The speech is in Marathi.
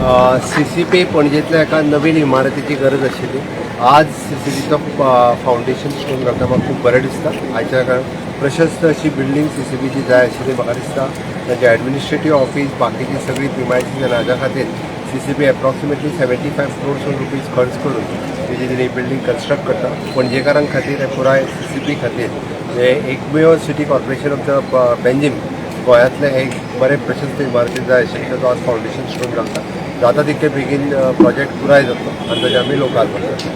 CCP पणजेंतल्या एका नवीन इमारतीची गरज आशिल्ली. आज CCPचो फावंडेशन स्टोन घालता म्हाका खूब बरें दिसता. आयच्या काळात प्रशस्त अशी बिल्डींग CCPची जाय आशिल्ली म्हाका दिसता. तांचे एडमिनिस्ट्रेटीव ऑफिस बाकीची सगळी प्रिमायसीस आनी हाज्या खातीर CCP एप्रॉक्सिमेटली 75 crores रुपीज खर्च करून तेजी बिल्डींग कन्स्ट्रक्ट करता. पणजेकारां खातीर पुराय CCP खातीर हे एकमेव सिटी कॉर्पोरेशन ऑफ द बेंजीम गोंयांतले एक बरे प्रशस्त इमारती जाय आशिल्ले ताचो आज फावंडेशन स्टोन घालता. जाता तितके बेगीन प्रोजेक्ट पुराय जातलो आनी ताचे आमी लोकार्पण करता.